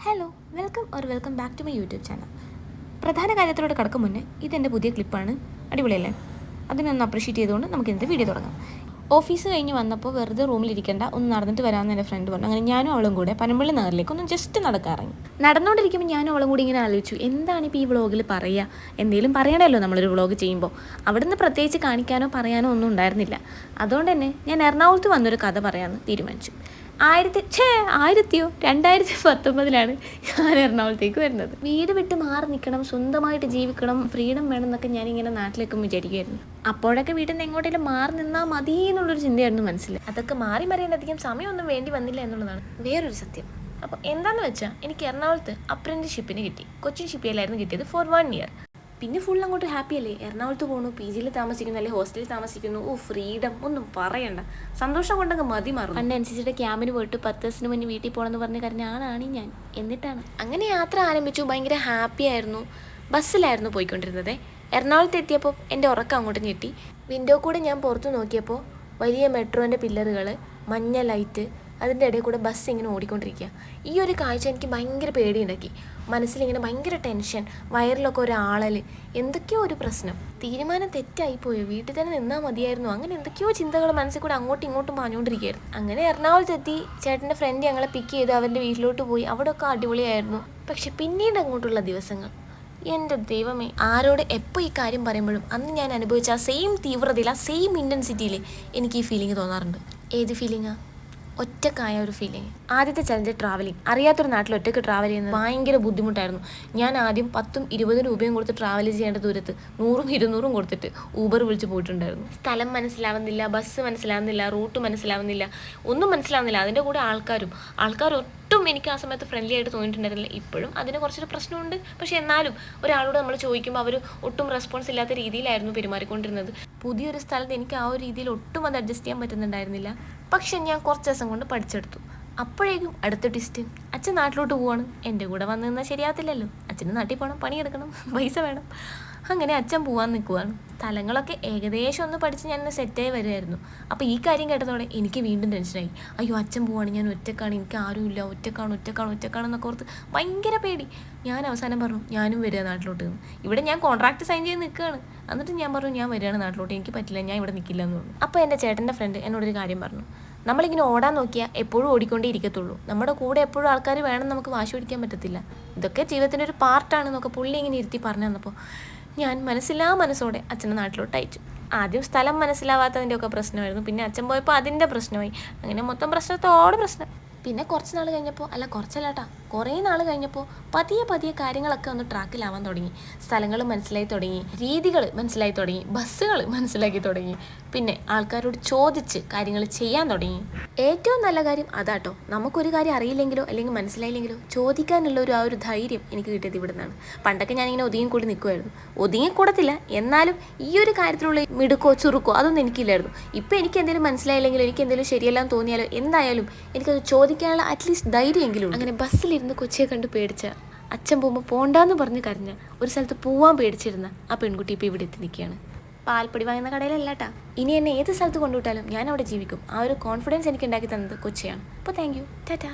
Hello welcome back to my YouTube channel. പ്രധാന കാര്യത്തിലൂടെ കടക്കും മുന്നേ ഇതെൻ്റെ പുതിയ ക്ലിപ്പാണ്. അടിപൊളിയല്ലേ? അതിനൊന്ന് അപ്രീഷിയേറ്റ് ചെയ്തുകൊണ്ട് നമുക്ക് ഇന്നത്തെ വീഡിയോ തുടങ്ങാം. ഓഫീസ് കഴിഞ്ഞ് വന്നപ്പോൾ വെറുതെ റൂമിലിരിക്കേണ്ട, ഒന്ന് നടന്നിട്ട് വരാമെന്ന് എൻ്റെ ഫ്രണ്ട് പറഞ്ഞു. അങ്ങനെ ഞാനും അവളും കൂടെ പനമ്പള്ളി നഗറിലേക്ക് ഒന്ന് ജസ്റ്റ് നടക്കാറങ്ങി. നടന്നുകൊണ്ടിരിക്കുമ്പോൾ ഞാനും അവളും കൂടി ഇങ്ങനെ ആലോചിച്ചു, എന്താണ് ഇപ്പോൾ ഈ വ്ളോഗിൽ പറയുക? എന്തെങ്കിലും പറയണമല്ലോ നമ്മളൊരു വ്ളോഗ് ചെയ്യുമ്പോൾ. അവിടുന്ന് പ്രത്യേകിച്ച് കാണിക്കാനോ പറയാനോ ഒന്നും ഉണ്ടായിരുന്നില്ല. അതുകൊണ്ട് തന്നെ ഞാൻ എറണാകുളത്ത് വന്നൊരു കഥ പറയാമെന്ന് തീരുമാനിച്ചു. 2019 ഞാൻ എറണാകുളത്തേക്ക് വരുന്നത്. വീട് വിട്ട് മാറി നിൽക്കണം, സ്വന്തമായിട്ട് ജീവിക്കണം, ഫ്രീഡം വേണം എന്നൊക്കെ ഞാനിങ്ങനെ നാട്ടിലേക്കും വിചാരിക്കുമായിരുന്നു. അപ്പോഴൊക്കെ വീട്ടിൽ നിന്ന് എങ്ങോട്ടെങ്കിലും മാറി നിന്നാൽ മതി എന്നുള്ളൊരു ചിന്തയായിരുന്നു മനസ്സിൽ. അതൊക്കെ മാറി മറിയാനധികം സമയമൊന്നും വേണ്ടി വന്നില്ല എന്നുള്ളതാണ് വേറൊരു സത്യം. അപ്പോൾ എന്താണെന്ന് വെച്ചാൽ എനിക്ക് എറണാകുളത്ത് അപ്രന്റീസ്ഷിപ്പിന് കിട്ടി. കൊച്ചിൻ ഷിപ്പിയിലായിരുന്നു കിട്ടിയത് ഫോർ 1 ഇയർ. പിന്നെ ഫുൾ അങ്ങോട്ട് ഹാപ്പി അല്ലേ? എറണാകുളത്ത് പോകണു, PG-യിൽ താമസിക്കുന്നു, അല്ലെങ്കിൽ ഹോസ്റ്റലിൽ താമസിക്കുന്നു. ഫ്രീഡം ഒന്നും പറയണ്ട, സന്തോഷം കൊണ്ടങ്ങ് മതി മാറും. പണ്ട് NCCയുടെ ക്യാമ്പിന് പോയിട്ട് 10 ദിവസത്തിന് മുന്നേ വീട്ടിൽ പോകണമെന്ന് പറഞ്ഞ് കരഞ്ഞ ആളാണ് ഞാൻ. എന്നിട്ടാണ് അങ്ങനെ യാത്ര ആരംഭിച്ചു. ഭയങ്കര ഹാപ്പി ആയിരുന്നു. ബസ്സിലായിരുന്നു പോയിക്കൊണ്ടിരുന്നത്. എറണാകുളത്ത് എത്തിയപ്പോൾ എൻ്റെ ഉറക്കം അങ്ങോട്ട് ഞെട്ടി. വിൻഡോ കൂടെ ഞാൻ പുറത്ത് നോക്കിയപ്പോൾ വലിയ മെട്രോൻ്റെ പില്ലറുകൾ, മഞ്ഞ ലൈറ്റ്, അതിൻ്റെ ഇടയിൽ കൂടെ ബസ് ഇങ്ങനെ ഓടിക്കൊണ്ടിരിക്കുക. ഈ ഒരു കാഴ്ച എനിക്ക് ഭയങ്കര പേടിയുണ്ടാക്കി. മനസ്സിലിങ്ങനെ ഭയങ്കര ടെൻഷൻ, വയറിലൊക്കെ ഒരാളൽ, എന്തൊക്കെയോ ഒരു പ്രശ്നം. തീരുമാനം തെറ്റായിപ്പോയോ? വീട്ടിൽ തന്നെ നിന്നാൽ മതിയായിരുന്നു. അങ്ങനെ എന്തൊക്കെയോ ചിന്തകൾ മനസ്സിൽ കൂടെ അങ്ങോട്ടും ഇങ്ങോട്ടും പാഞ്ഞുകൊണ്ടിരിക്കുകയായിരുന്നു. അങ്ങനെ എറണാകുളത്തെത്തി. ചേട്ടൻ്റെ ഫ്രണ്ട് ഞങ്ങളെ പിക്ക് ചെയ്തു അവൻ്റെ വീട്ടിലോട്ട് പോയി. അവിടെയൊക്കെ അടിപൊളിയായിരുന്നു. പക്ഷെ പിന്നീട് അങ്ങോട്ടുള്ള ദിവസങ്ങൾ, എൻ്റെ ദൈവമേ, ആരോട് എപ്പോൾ ഈ കാര്യം പറയുമ്പോഴും അന്ന് ഞാൻ അനുഭവിച്ച ആ സെയിം തീവ്രതയിൽ, ആ സെയിം ഇൻറ്റൻസിറ്റിയിൽ എനിക്ക് ഈ ഫീലിംഗ് തോന്നാറുണ്ട്. ഏത് ഫീലിംഗാ? ഒറ്റക്കായ ഒരു ഫീലിംഗ്. ആദ്യത്തെ ചലഞ്ച് ട്രാവലിംഗ്. അറിയാത്തൊരു നാട്ടിൽ ഒറ്റയ്ക്ക് ട്രാവൽ ചെയ്യുന്നത് ഭയങ്കര ബുദ്ധിമുട്ടായിരുന്നു. ഞാൻ ആദ്യം 10ഉം 20 രൂപയും കൊടുത്ത് ട്രാവൽ ചെയ്യേണ്ട ദൂരത്ത് 100ഉം 200ഉം കൊടുത്തിട്ട് ഊബർ വിളിച്ച് പോയിട്ടുണ്ടായിരുന്നു. സ്ഥലം മനസ്സിലാവുന്നില്ല, ബസ് മനസ്സിലാവുന്നില്ല, റൂട്ട് മനസ്സിലാവുന്നില്ല, ഒന്നും മനസ്സിലാവുന്നില്ല. അതിൻ്റെ കൂടെ ആൾക്കാർ ഒട്ടും എനിക്ക് ആ സമയത്ത് ഫ്രണ്ട്ലി ആയിട്ട് തോന്നിയിട്ടുണ്ടായിരുന്നില്ല. ഇപ്പോഴും അതിന് കുറച്ചൊരു പ്രശ്നമുണ്ട്. പക്ഷേ എന്നാലും ഒരാളോട് നമ്മൾ ചോദിക്കുമ്പോൾ അവർ ഒട്ടും റെസ്പോൺസ് ഇല്ലാത്ത രീതിയിലായിരുന്നു പെരുമാറിക്കൊണ്ടിരുന്നത്. പുതിയൊരു സ്ഥലത്ത് എനിക്ക് ആ ഒരു രീതിയിൽ ഒട്ടും അത് അഡ്ജസ്റ്റ് ചെയ്യാൻ പറ്റുന്നുണ്ടായിരുന്നില്ല. പക്ഷെ ഞാൻ കുറച്ച് ദിവസം കൊണ്ട് പഠിച്ചെടുത്തു. അപ്പോഴേക്കും അടുത്ത ട്വിസ്റ്റ്, അച്ഛൻ നാട്ടിലോട്ട് പോവാണ്. എൻ്റെ കൂടെ വന്നു നിന്നാൽ ശരിയാകത്തില്ലല്ലോ. അച്ഛന് നാട്ടിൽ പോകണം, പണിയെടുക്കണം, പൈസ വേണം. അങ്ങനെ അച്ഛൻ പോകാൻ നിൽക്കുവാണ്. സ്ഥലങ്ങളൊക്കെ ഏകദേശം ഒന്ന് പഠിച്ച് ഞാൻ സെറ്റായി വരുമായിരുന്നു. അപ്പോൾ ഈ കാര്യം കേട്ടതോടെ എനിക്ക് വീണ്ടും ടെൻഷനായി. അയ്യോ, അച്ഛൻ പോവാണ്, ഞാൻ ഒറ്റക്കാണ്, എനിക്ക് ആരുമില്ല, ഒറ്റക്കാണെന്നൊക്കെ ഓർത്ത് ഭയങ്കര പേടി. ഞാൻ അവസാനം പറഞ്ഞു ഞാനും വരിക നാട്ടിലോട്ട് നിന്ന്. ഇവിടെ ഞാൻ കോൺട്രാക്ട് സൈൻ ചെയ്ത് നിൽക്കുകയാണ്. എന്നിട്ട് ഞാൻ പറഞ്ഞു ഞാൻ വരികയാണ് നാട്ടിലോട്ട്, എനിക്ക് പറ്റില്ല, ഞാൻ ഇവിടെ നിൽക്കില്ല എന്ന് പറഞ്ഞു. അപ്പോൾ എൻ്റെ ചേട്ടൻ്റെ ഫ്രണ്ട് എന്നോടൊരു കാര്യം പറഞ്ഞു, നമ്മളിങ്ങനെ ഓടാൻ നോക്കിയാൽ എപ്പോഴും ഓടിക്കൊണ്ടേ ഇരിക്കത്തുള്ളൂ. നമ്മുടെ കൂടെ എപ്പോഴും ആൾക്കാർ വേണം, നമുക്ക് വാശി പിടിക്കാൻ പറ്റത്തില്ല. ഇതൊക്കെ ജീവിതത്തിൻ്റെ ഒരു പാർട്ടാണെന്നൊക്കെ പുള്ളി ഇങ്ങനെ ഇരുത്തി പറഞ്ഞു തന്നപ്പോൾ ഞാൻ മനസ്സോടെ അച്ഛൻ്റെ നാട്ടിലോട്ട് അയച്ചു. ആദ്യം സ്ഥലം മനസ്സിലാവാത്തതിൻ്റെ ഒക്കെ പ്രശ്നമായിരുന്നു. പിന്നെ അച്ഛൻ പോയപ്പോൾ അതിൻ്റെ പ്രശ്നമായി. അങ്ങനെ മൊത്തം പ്രശ്നം. പിന്നെ കുറച്ച് നാൾ കഴിഞ്ഞപ്പോൾ, കുറേ നാൾ കഴിഞ്ഞപ്പോൾ പതിയെ കാര്യങ്ങളൊക്കെ ഒന്ന് ട്രാക്കിലാവാൻ തുടങ്ങി. സ്ഥലങ്ങൾ മനസ്സിലായി തുടങ്ങി, രീതികൾ മനസ്സിലായി തുടങ്ങി, ബസ്സുകൾ മനസ്സിലാക്കി തുടങ്ങി. പിന്നെ ആൾക്കാരോട് ചോദിച്ച് കാര്യങ്ങൾ ചെയ്യാൻ തുടങ്ങി. ഏറ്റവും നല്ല കാര്യം അതാട്ടോ, നമുക്കൊരു കാര്യം അറിയില്ലെങ്കിലോ അല്ലെങ്കിൽ മനസ്സിലായില്ലെങ്കിലോ ചോദിക്കാനുള്ള ആ ഒരു ധൈര്യം എനിക്ക് കിട്ടിയത് ഇവിടെ നിന്നാണ്. പണ്ടൊക്കെ ഞാനിങ്ങനെ ഒതുങ്ങിക്കൂടി നിൽക്കുമായിരുന്നു. ഒതുങ്ങിക്കൂടത്തില്ല, എന്നാലും ഈ ഒരു കാര്യത്തിലുള്ള മിടുക്കോ ചുറുക്കോ അതൊന്നും എനിക്കില്ലായിരുന്നു. ഇപ്പം എനിക്ക് എന്തെങ്കിലും മനസ്സിലായില്ലെങ്കിലോ എനിക്ക് എന്തെങ്കിലും ശരിയല്ലാന്ന് തോന്നിയാലോ എന്തായാലും എനിക്കത് ചോദിക്കാനുള്ള അറ്റ്ലീസ്റ്റ് ധൈര്യമെങ്കിലും. അങ്ങനെ ബസ്സിലിരുന്ന് കൊച്ചിയെ കണ്ട് പേടിച്ച, അച്ഛൻ പോകുമ്പോൾ പോണ്ടാന്ന് പറഞ്ഞ് കരഞ്ഞ, ഒരു സ്ഥലത്ത് പോവാൻ പേടിച്ചിരുന്ന ആ പെൺകുട്ടി ഇപ്പോൾ ഇവിടെ എത്തി നിൽക്കുകയാണ്. പാൽപ്പൊടി വാങ്ങുന്ന കടയിലല്ലാട്ടാ. ഇനി എന്നെ ഏത് സ്ഥലത്ത് കൊണ്ടുവിട്ടാലും ഞാൻ അവിടെ ജീവിക്കും. ആ ഒരു കോൺഫിഡൻസ് എനിക്ക് ഉണ്ടാക്കി തന്നത് കൊച്ചിയാണ്. അപ്പോൾ താങ്ക് യു, ടാറ്റാ.